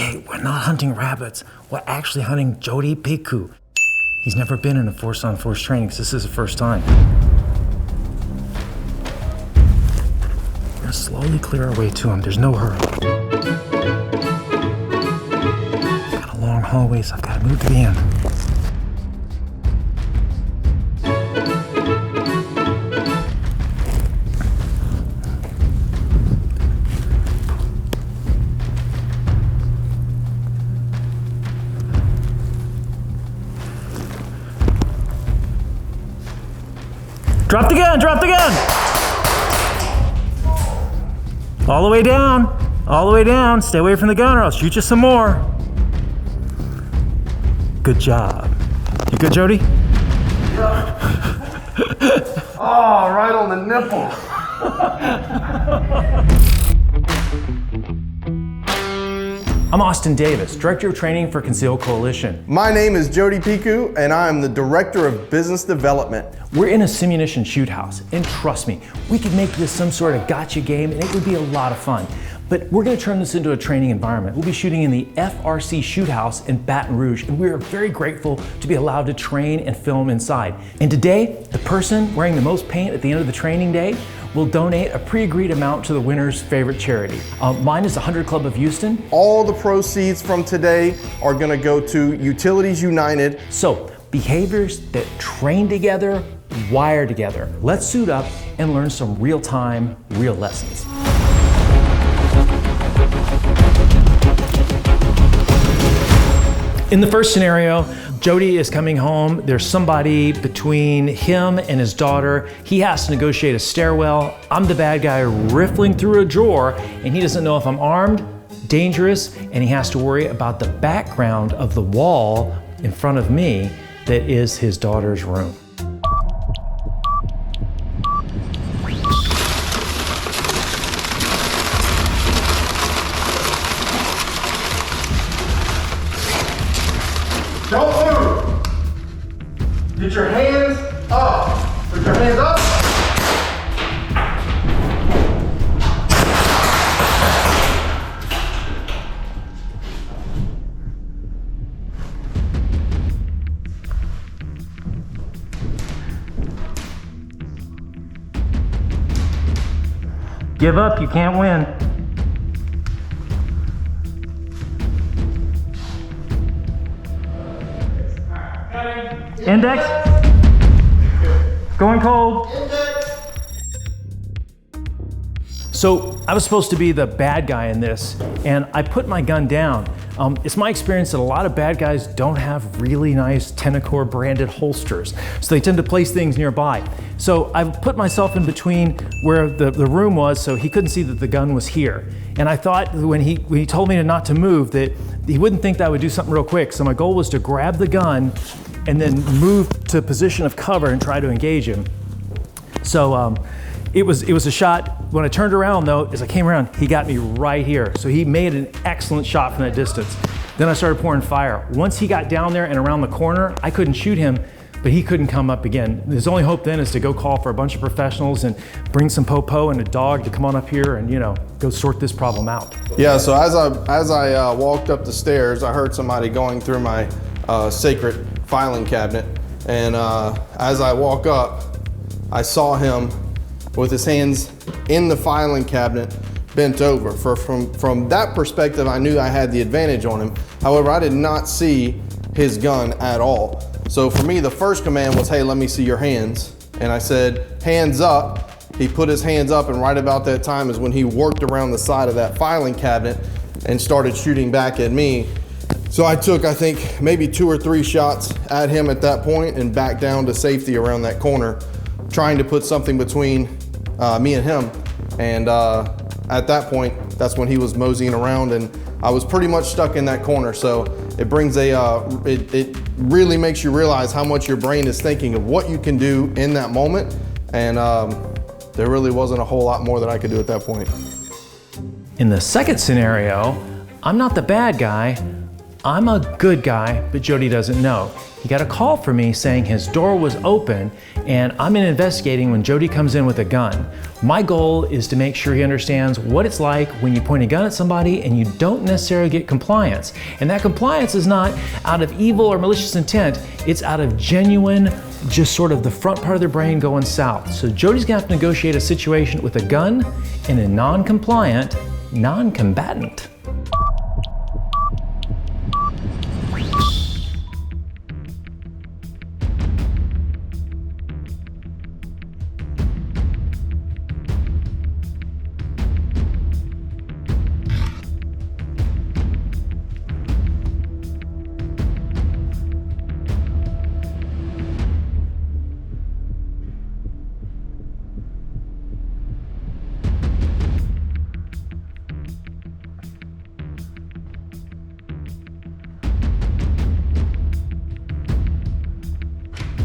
Okay, we're not hunting rabbits. We're actually hunting Jody Picou. He's never been in a force-on-force training, so this is the first time. We're gonna slowly clear our way to him. There's no hurry. Got a long hallway, so I've got to move to the end. Drop the gun, drop the gun! All the way down, all the way down. Stay away from the gun or I'll shoot you some more. Good job. You good, Jody? Yeah. Oh, right on the nipple. I'm Austin Davis, Director of Training for Concealed Coalition. My name is Jody Picou, and I'm the Director of Business Development. We're in a simunition shoot house, and trust me, we could make this some sort of gotcha game, and it would be a lot of fun. But we're going to turn this into a training environment. We'll be shooting in the FRC Shoot House in Baton Rouge, and we are very grateful to be allowed to train and film inside. And today, the person wearing the most paint at the end of the training day will donate a pre-agreed amount to the winner's favorite charity. Mine is the 100 Club of Houston. All the proceeds from today are going to go to Utilities United. So, behaviors that train together, wire together. Let's suit up and learn some real-time, real lessons. In the first scenario, Jody is coming home. There's somebody between him and his daughter. He has to negotiate a stairwell. I'm the bad guy riffling through a drawer, and he doesn't know if I'm armed, dangerous, and he has to worry about the background of the wall in front of me that is his daughter's room. Don't move. Get your hands up. Put your hands up. Give up, you can't win. Index. Going cold. So I was supposed to be the bad guy in this, and I put my gun down. It's my experience that a lot of bad guys don't have really nice Tenacor branded holsters, so they tend to place things nearby. So I put myself in between where the room was, so he couldn't see that the gun was here. And I thought when he told me not to move that he wouldn't think that I would do something real quick. So my goal was to grab the gun and then move to a position of cover and try to engage him. So it was a shot. When I turned around though, as I came around, he got me right here. So he made an excellent shot from that distance. Then I started pouring fire. Once he got down there and around the corner, I couldn't shoot him, but he couldn't come up again. His only hope then is to go call for a bunch of professionals and bring some popo and a dog to come on up here and, you know, go sort this problem out. Yeah, so as I walked up the stairs, I heard somebody going through my sacred filing cabinet. And as I walk up, I saw him with his hands in the filing cabinet, bent over. From that perspective, I knew I had the advantage on him. However, I did not see his gun at all. So for me, the first command was, hey, let me see your hands. And I said, hands up. He put his hands up, and right about that time is when he worked around the side of that filing cabinet and started shooting back at me. So I took, I think, maybe 2 or 3 shots at him at that point and backed down to safety around that corner, trying to put something between me and him. And at that point, that's when he was moseying around, and I was pretty much stuck in that corner. So it brings it really makes you realize how much your brain is thinking of what you can do in that moment. And there really wasn't a whole lot more that I could do at that point. In the second scenario, I'm not the bad guy, I'm a good guy, but Jody doesn't know. He got a call from me saying his door was open, and I'm investigating when Jody comes in with a gun. My goal is to make sure he understands what it's like when you point a gun at somebody and you don't necessarily get compliance. And that compliance is not out of evil or malicious intent, it's out of genuine, just sort of the front part of their brain going south. So Jody's gonna have to negotiate a situation with a gun and a non-compliant non-combatant.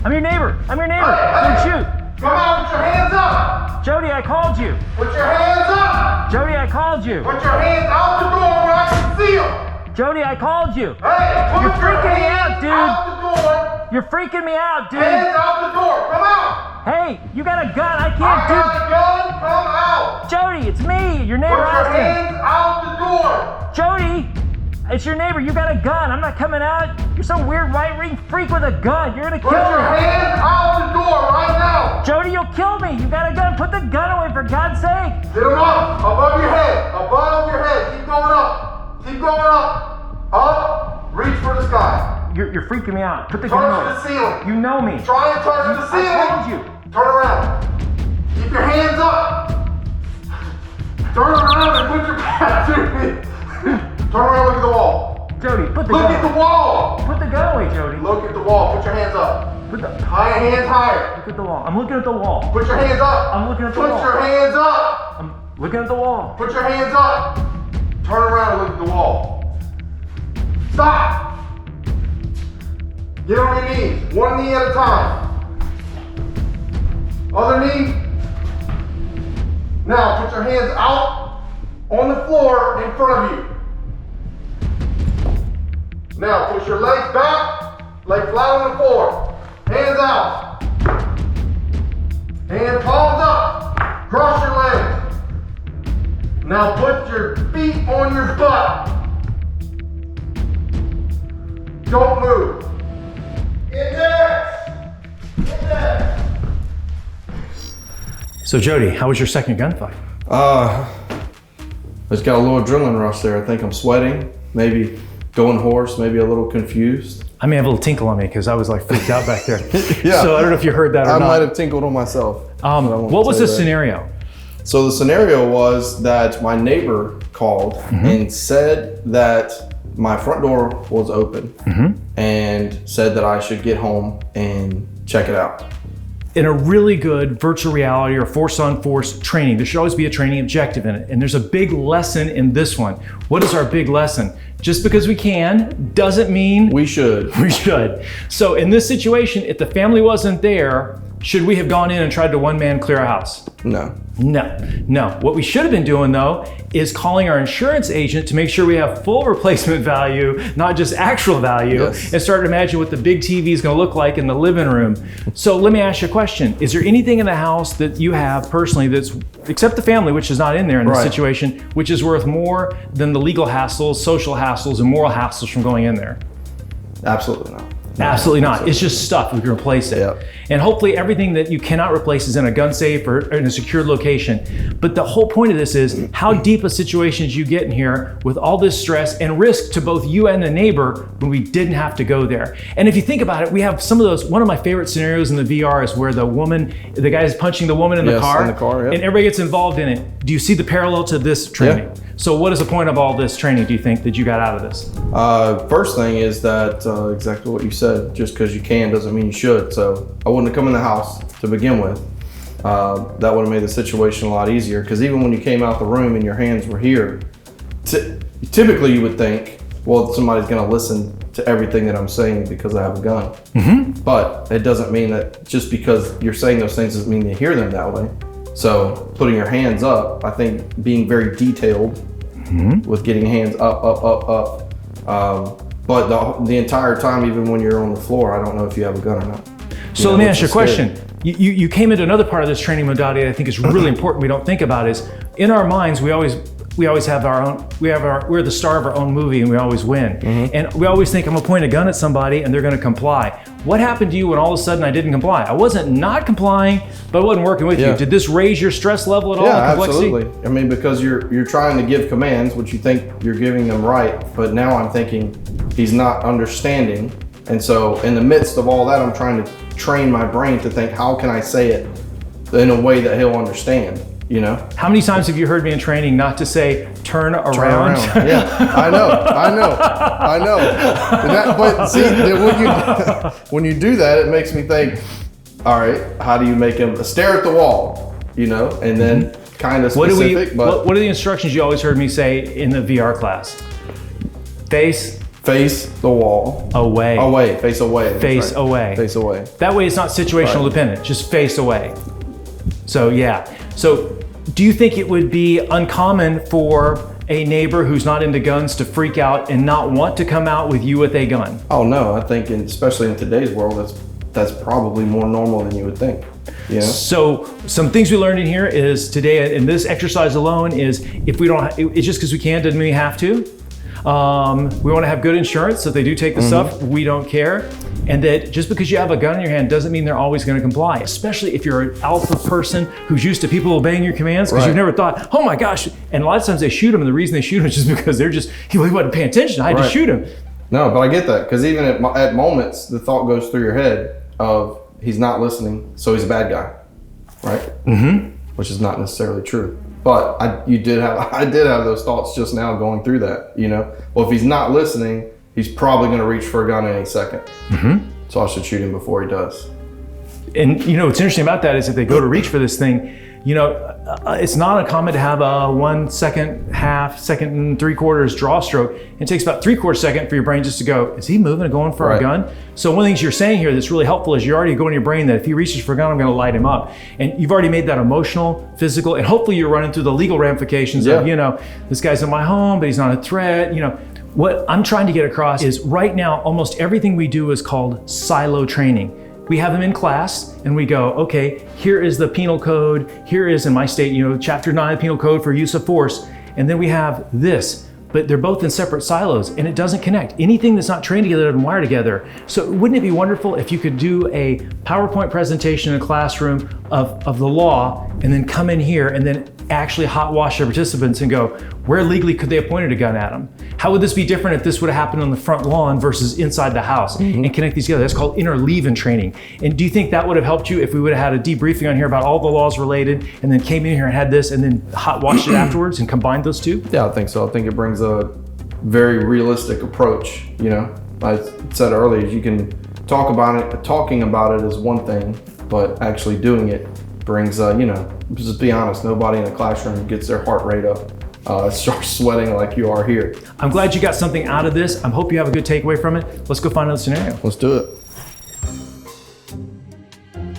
I'm your neighbor. I'm your neighbor. Don't shoot. Come out, put your hands up. Jody, I called you. Put your hands up. Jody, I called you. Put your hands out the door where I can see them. Jody, I called you. Hey, put You're your freaking me hands out, dude. out the door. You're freaking me out, dude. Hands out the door. Come out. Hey, you got a gun. I I can't got a gun. Come out. Jody, it's me, your Put neighbor your Austin. hands out the door. Jody, it's your neighbor. You got a gun. I'm not coming out. You're some weird right-wing freak with a gun. You're gonna kill Put your me. hands out the door right now. Jody, you'll kill me. You got a gun. Put the gun away, for God's sake. Get them up, above your head, above your head. Keep going up, keep going up, up. Reach for the sky. You're freaking me out. Put the gun Touch away. the ceiling. You know me. Try and touch the ceiling. I told you. Turn around. Keep your hands up. Turn around and put your back to me. Turn around, look at the wall. Jody, put the Look gun at the away. wall. Put the gun away, Jody. Look at the wall. Put your hands up. Put the Hands higher. Look at the wall. I'm looking at the wall. Put your hands up. I'm looking at the Put wall. your hands up. I'm looking at the wall. Put your hands up. Turn around and look at the wall. Stop. Get on your knees. One knee at a time. Other knee. Now put your hands out on the floor in front of you. Now push your legs back, lay flat on the floor. Hands out. Hand palms up. Cross your legs. Now put your feet on your butt. Don't move. Index. Index. So Jody, how was your second gunfight? I just got a little adrenaline rush there. I think I'm sweating, maybe going hoarse, maybe a little confused. I may have a little tinkle on me because I was like freaked out back there. Yeah. So I don't know if you heard that or I not. might have tinkled on myself. What was the scenario? So the scenario was that my neighbor called and said that my front door was open and said that I should get home and check it out. In a really good virtual reality or force on force training, there should always be a training objective in it. And there's a big lesson in this one. What is our big lesson? Just because we can doesn't mean We should. we should. So in this situation, if the family wasn't there, should we have gone in and tried to one-man clear a house? No. No. What we should have been doing though is calling our insurance agent to make sure we have full replacement value, not just actual value, Yes. and start to imagine what the big TV is going to look like in the living room. So let me ask you a question. Is there anything in the house that you have personally that's, except the family, which is not in there in this Right. situation, which is worth more than the legal hassles, social hassles, and moral hassles from going in there? Absolutely not. Absolutely not. It's just stuff. We can replace it. Yep. And hopefully everything that you cannot replace is in a gun safe or in a secured location. But the whole point of this is how deep a situation did you get in here with all this stress and risk to both you and the neighbor when we didn't have to go there. And if you think about it, we have some of those, one of my favorite scenarios in the VR is where the guy is punching the woman in the Yes, car, in the car, yep. and everybody gets involved in it. Do you see the parallel to this training? Yeah. So what is the point of all this training, do you think, that you got out of this? First thing is that exactly what you said. Just because you can doesn't mean you should. So I wouldn't have come in the house to begin with. That would have made the situation a lot easier. Because even when you came out the room and your hands were here, typically you would think, well, somebody's going to listen to everything that I'm saying because I have a gun. But it doesn't mean that just because you're saying those things doesn't mean they hear them that way. So putting your hands up, I think being very detailed with getting hands up, But the entire time, even when you're on the floor, I don't know if you have a gun or not. So let me ask you a question. You came into another part of this training modality that I think is really important we don't think about is, in our minds, we always have our own, we're the star of our own movie and we always win. And we always think I'm gonna point a gun at somebody and they're gonna comply. What happened to you when all of a sudden I didn't comply? I wasn't not complying, but I wasn't working with you. Did this raise your stress level at all? Yeah, absolutely. I mean, because you're trying to give commands, which you think you're giving them right, but now I'm thinking he's not understanding. And so in the midst of all that, I'm trying to train my brain to think, how can I say it in a way that he'll understand? You know? How many times have you heard me in training not to say turn around? Turn around. Yeah, I know. But see, when you do that, it makes me think, all right, how do you make him stare at the wall? You know, and then kind of specific. What are the instructions you always heard me say in the VR class? Face the wall. Away. Face away. Face away. Face away. That way it's not situational dependent, just face away. So yeah. So do you think it would be uncommon for a neighbor who's not into guns to freak out and not want to come out with you with a gun? Oh no, I think especially in today's world, that's probably more normal than you would think. You know? So some things we learned in here is today, in this exercise alone, is if we don't, it's just because we can doesn't mean we have to. We want to have good insurance, so if they do take the stuff, we don't care. And that just because you have a gun in your hand doesn't mean they're always going to comply, especially if you're an alpha person who's used to people obeying your commands, because you've never thought, oh my gosh. And a lot of times they shoot them, and the reason they shoot them is just because he wasn't paying attention. I had to shoot him. No, but I get that, because even at moments, the thought goes through your head of he's not listening, so he's a bad guy, right? Which is not necessarily true. But I did have those thoughts just now going through that, you know? Well, if he's not listening, he's probably going to reach for a gun any second. So I should shoot him before he does. And you know, what's interesting about that is if they go to reach for this thing, you know, it's not uncommon to have a 1 second, half, second and 3/4 draw stroke. It takes about 3/4 second for your brain just to go, is he moving and going for a gun? So one of the things you're saying here that's really helpful is you're already going to your brain that if he reaches for a gun, I'm going to light him up. And you've already made that emotional, physical, and hopefully you're running through the legal ramifications of, you know, this guy's in my home, but he's not a threat, you know. What I'm trying to get across is right now, almost everything we do is called silo training. We have them in class and we go, okay, here is the penal code. Here is, in my state, you know, chapter 9 penal code for use of force. And then we have this, but they're both in separate silos and it doesn't connect. Anything that's not trained together doesn't wire together. So wouldn't it be wonderful if you could do a PowerPoint presentation in a classroom of the law and then come in here and then actually hot wash the participants and go, where legally could they have pointed a gun at them? How would this be different if this would have happened on the front lawn versus inside the house and connect these together? That's called interleaving training. And do you think that would have helped you if we would have had a debriefing on here about all the laws related and then came in here and had this and then hot washed it afterwards and combined those two? Yeah, I think so. I think it brings a very realistic approach. You know, I said earlier, you can talk about it, talking about it is one thing, but actually doing it brings, you know, just be honest, nobody in the classroom gets their heart rate up, starts sweating like you are here. I'm glad you got something out of this. I hope you have a good takeaway from it. Let's go find another scenario. Let's do it.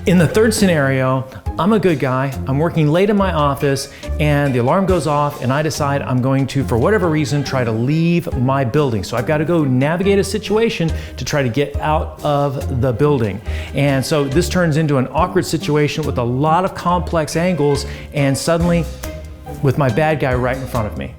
In the third scenario, I'm a good guy. I'm working late in my office and the alarm goes off and I decide I'm going to, for whatever reason, try to leave my building. So I've got to go navigate a situation to try to get out of the building. And so this turns into an awkward situation with a lot of complex angles and suddenly with my bad guy right in front of me.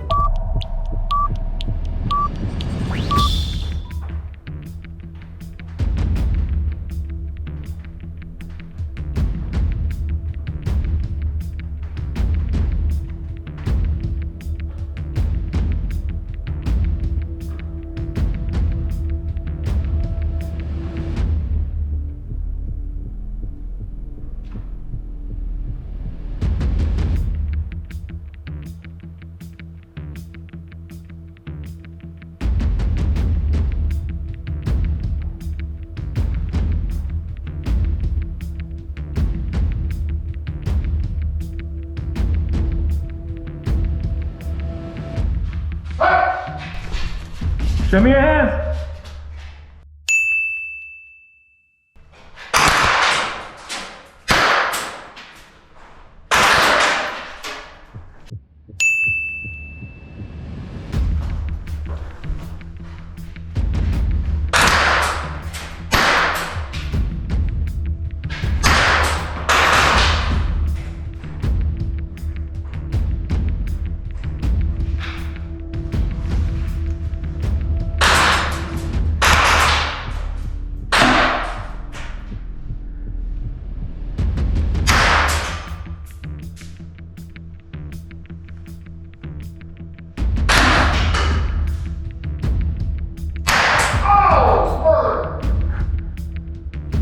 Show me your hands.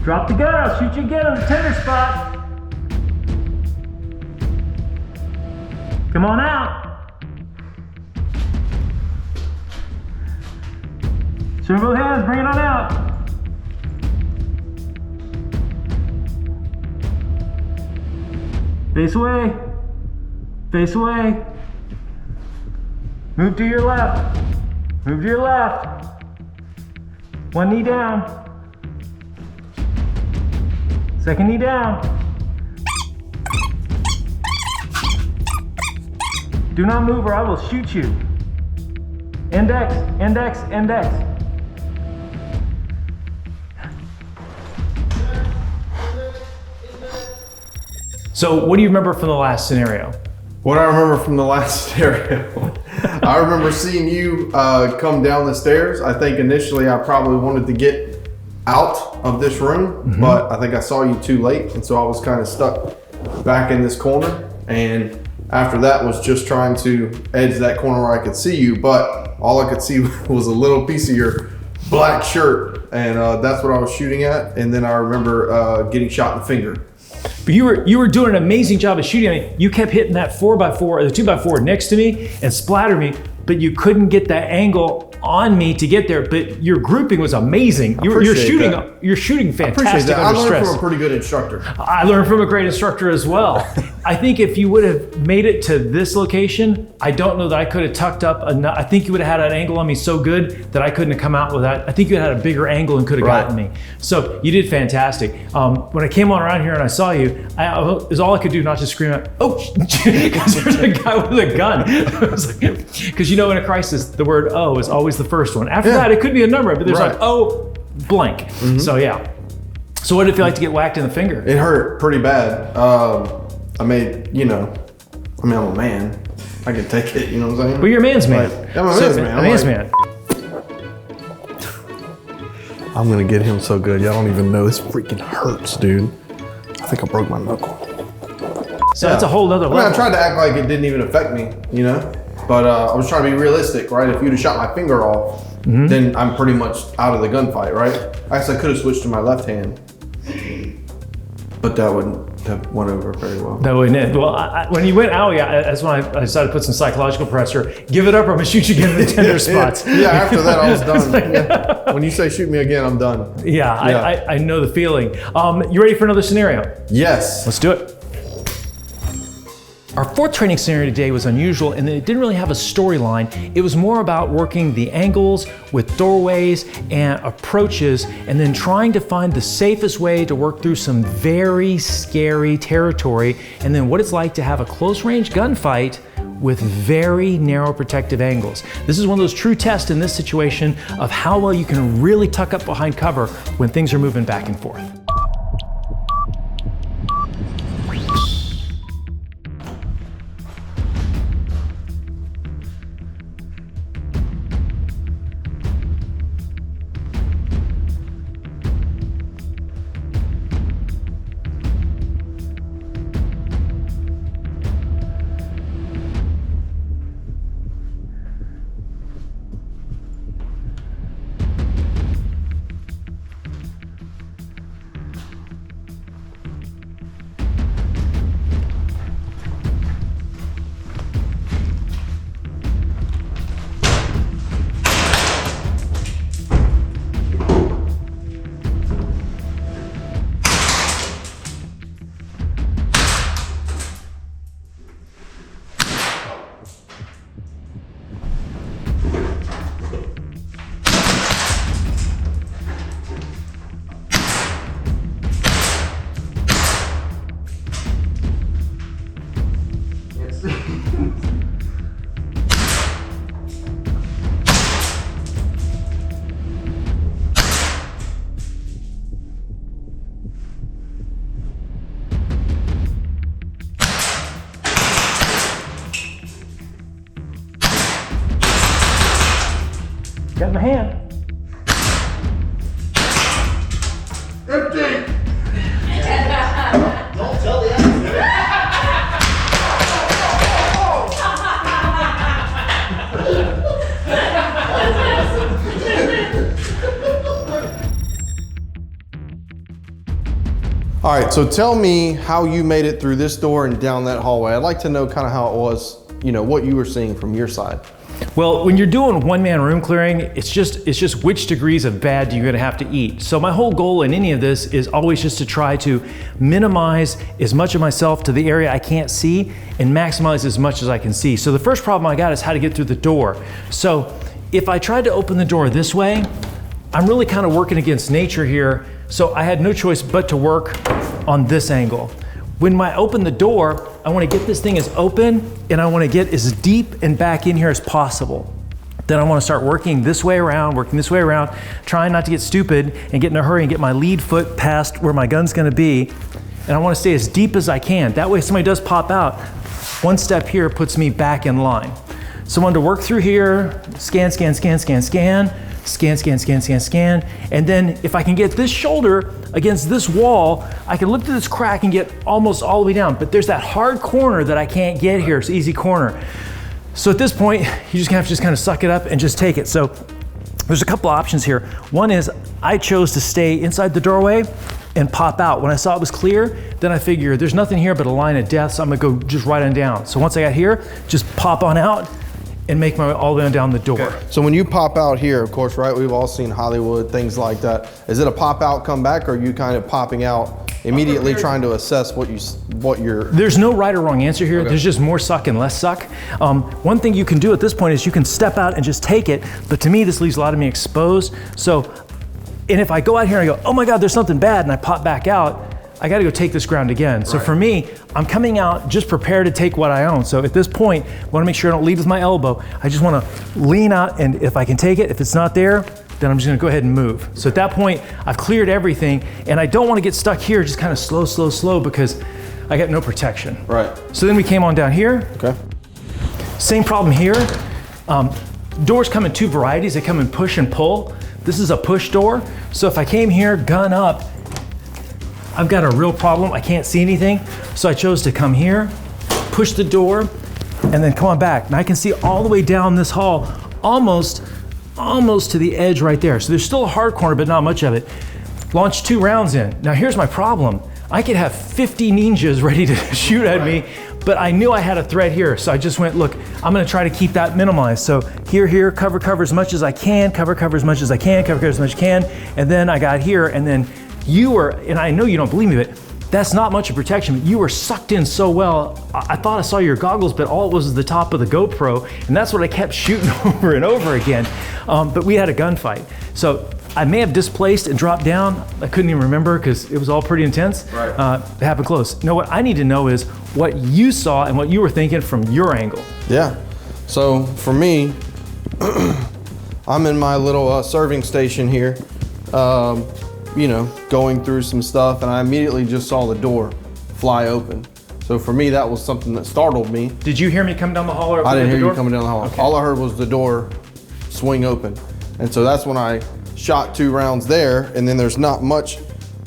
Drop the gun, I'll shoot you again on the tender spot. Come on out. Show both hands, bring it on out. Face away. Face away. Move to your left. Move to your left. One knee down. Second knee down. Do not move or I will shoot you. Index, index, index. So what do you remember from the last scenario? What I remember from the last scenario, I remember seeing you come down the stairs. I think initially I probably wanted to get out of this room, but I think I saw you too late, and so I was kind of stuck back in this corner. And after that was just trying to edge that corner where I could see you, but all I could see was a little piece of your black shirt, and that's what I was shooting at. And then I remember getting shot in the finger. But you were doing an amazing job of shooting. I mean, you kept hitting that 4x4 or the 2x4 next to me and splattered me, but you couldn't get that angle on me to get there. But your grouping was amazing. You're shooting fantastic I under learned stress. from a pretty good instructor. I learned from a great instructor as well. I think if you would have made it to this location, I don't know that I could have tucked up enough. I think you would have had an angle on me so good that I couldn't have come out with that. I think you had a bigger angle and could have gotten me. So you did fantastic. When I came on around here and I saw you, it was all I could do not to scream out, "Oh," because there's a guy with a gun. Because in a crisis, the word "oh" is always the first one. After that, it could be a number, but there's like "oh," blank. So yeah. So what did it feel like to get whacked in the finger? It hurt pretty bad. I'm a man. I can take it, you know what I'm saying? But you're a man's man. I'm a man's man. A man's man. I'm gonna get him so good. Y'all don't even know. This freaking hurts, dude. I think I broke my knuckle. So that's a whole other level. I tried to act like it didn't even affect me, But I was trying to be realistic, right? If you'd have shot my finger off, then I'm pretty much out of the gunfight, right? I guess I could have switched to my left hand, but that went over very well. That wouldn't it? Well, when you went out, that's when I decided to put some psychological pressure. Give it up or I'm gonna shoot you again in the tender spots. Yeah, after that I was done. When you say shoot me again, I'm done. Yeah. I know the feeling. You ready for another scenario? Yes. Let's do it. Our fourth training scenario today was unusual in that it didn't really have a storyline. It was more about working the angles with doorways and approaches and then trying to find the safest way to work through some very scary territory and then what it's like to have a close range gunfight with very narrow protective angles. This is one of those true tests in this situation of how well you can really tuck up behind cover when things are moving back and forth. Got my hand. Empty! Don't tell the accident. All right, so tell me how you made it through this door and down that hallway. I'd like to know kind of how it was, you know, what you were seeing from your side. Well, when you're doing one-man room clearing, it's just which degrees of bad you're gonna have to eat. So my whole goal in any of this is always just to try to minimize as much of myself to the area I can't see and maximize as much as I can see. So the first problem I got is how to get through the door. So if I tried to open the door this way, I'm really kind of working against nature here. So I had no choice but to work on this angle. When I open the door, I want to get this thing as open and I want to get as deep and back in here as possible. Then I want to start working this way around, trying not to get stupid and get in a hurry and get my lead foot past where my gun's going to be. And I want to stay as deep as I can. That way if somebody does pop out, one step here puts me back in line. So I wanted to work through here, scan, scan, scan, scan, scan, scan, scan, scan, scan, scan. And then if I can get this shoulder against this wall, I can look through this crack and get almost all the way down. But there's that hard corner that I can't get here. It's an easy corner. So at this point, you're just gonna have to just kind of suck it up and just take it. So there's a couple options here. One is I chose to stay inside the doorway and pop out. When I saw it was clear, then I figured there's nothing here but a line of death, so I'm gonna go just right on down. So once I got here, just pop on out and make my way all the way on down the door. Okay. So when you pop out here, of course, right, we've all seen Hollywood, things like that. Is it a pop out, come back, or are you kind of popping out immediately trying to assess what you're... There's no right or wrong answer here. Okay. There's just more suck and less suck. One thing you can do at this point is you can step out and just take it, but to me, this leaves a lot of me exposed. So, and if I go out here and I go, oh my God, there's something bad, and I pop back out, I gotta go take this ground again. So for me, I'm coming out just prepared to take what I own. So at this point, I wanna make sure I don't lead with my elbow. I just wanna lean out, and if I can take it, if it's not there, then I'm just gonna go ahead and move. So at that point, I've cleared everything, and I don't wanna get stuck here just kind of slow, slow, slow, because I got no protection. Right. So then we came on down here. Okay. Same problem here. Doors come in two varieties. They come in push and pull. This is a push door. So if I came here, gun up, I've got a real problem. I can't see anything. So I chose to come here, push the door, and then come on back. And I can see all the way down this hall, almost to the edge right there. So there's still a hard corner, but not much of it. Launch 2 rounds in. Now here's my problem. I could have 50 ninjas ready to shoot at me, but I knew I had a threat here. So I just went, look, I'm gonna try to keep that minimized. So here, cover as much as I can, cover as much as I can, cover as much as I can. And then I got here, and then you were, and I know you don't believe me, but that's not much of protection. You were sucked in so well. I thought I saw your goggles, but all it was the top of the GoPro, and that's what I kept shooting over and over again. But we had a gunfight. So I may have displaced and dropped down. I couldn't even remember because it was all pretty intense. Right. It happened close. No, what I need to know is what you saw and what you were thinking from your angle. Yeah. So for me, I'm in my little serving station here. You know, going through some stuff, and I immediately just saw the door fly open. So for me, that was something that startled me. Did you hear me come down the hall? Or I didn't hear you coming down the hall. Okay. All I heard was the door swing open. And so that's when I shot 2 rounds there, and then there's not much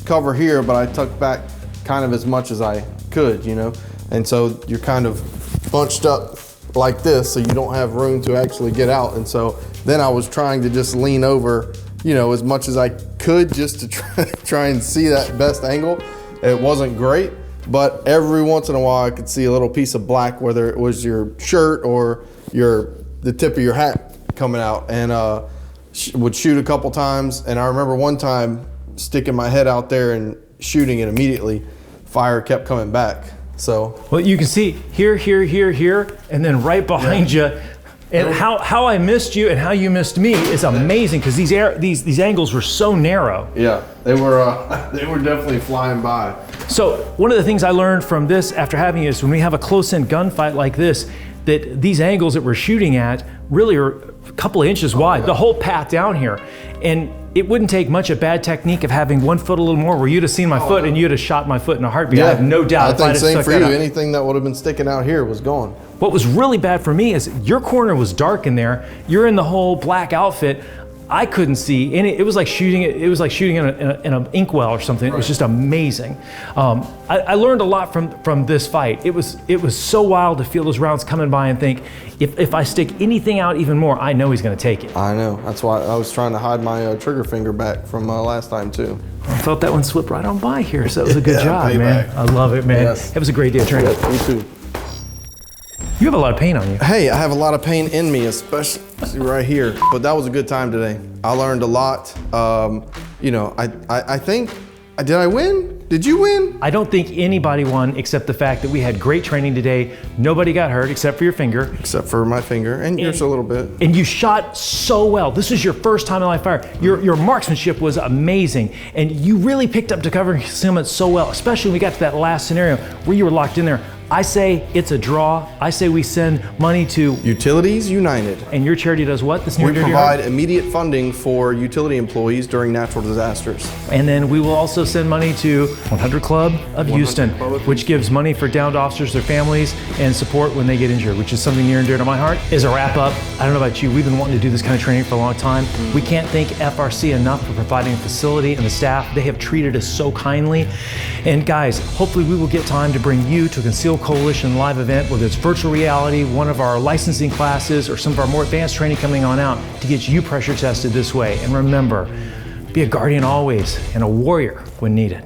cover here, but I tucked back kind of as much as I could, you know? And so you're kind of bunched up like this, so you don't have room to actually get out. And so then I was trying to just lean over, you know, as much as I could just to try and see that best angle. It wasn't great, but every once in a while I could see a little piece of black, whether it was your shirt or the tip of your hat coming out, and would shoot a couple times. And I remember one time sticking my head out there and shooting, and immediately fire kept coming back. So well, you can see here, and then right behind you. And how I missed you and how you missed me is amazing, because these angles were so narrow. Yeah, they were definitely flying by. So one of the things I learned from this after having is when we have a close-in gunfight like this, that these angles that we're shooting at really are a couple of inches wide, the whole path down here. And it wouldn't take much of bad technique of having 1 foot a little more where you'd have seen my foot and you'd have shot my foot in a heartbeat. Yeah, I have no doubt. I think same for you. Anything that would have been sticking out here was gone. What was really bad for me is your corner was dark in there. You're in the whole black outfit. I couldn't see any. It was like shooting. It was like shooting in an inkwell or something. It was just amazing. I learned a lot from this fight. It was so wild to feel those rounds coming by and think, if I stick anything out even more, I know he's going to take it. I know. That's why I was trying to hide my trigger finger back from last time too. I felt that one slip right on by here, so that was a good job, man. Payback. I love it, man. Yes. It was a great day of training. Me too. You have a lot of pain on you. Hey, I have a lot of pain in me, especially right here. But that was a good time today. I learned a lot. You know, I think, did I win? Did you win? I don't think anybody won except the fact that we had great training today. Nobody got hurt except for your finger. Except for my finger and yours a little bit. And you shot so well. This was your first time in live fire. Your marksmanship was amazing. And you really picked up to cover concealment so well, especially when we got to that last scenario where you were locked in there. I say it's a draw. I say we send money to Utilities United. And your charity does what? This We provide immediate funding for utility employees during natural disasters. And then we will also send money to 100 Club of Houston, which gives money for downed officers, their families, and support when they get injured, which is something near and dear to my heart. As a wrap up, I don't know about you, we've been wanting to do this kind of training for a long time. We can't thank FRC enough for providing a facility and the staff. They have treated us so kindly. And guys, hopefully we will get time to bring you to a Concealed Coalition live event, whether it's virtual reality, one of our licensing classes, or some of our more advanced training coming on out to get you pressure tested this way. And remember, be a guardian always and a warrior when needed.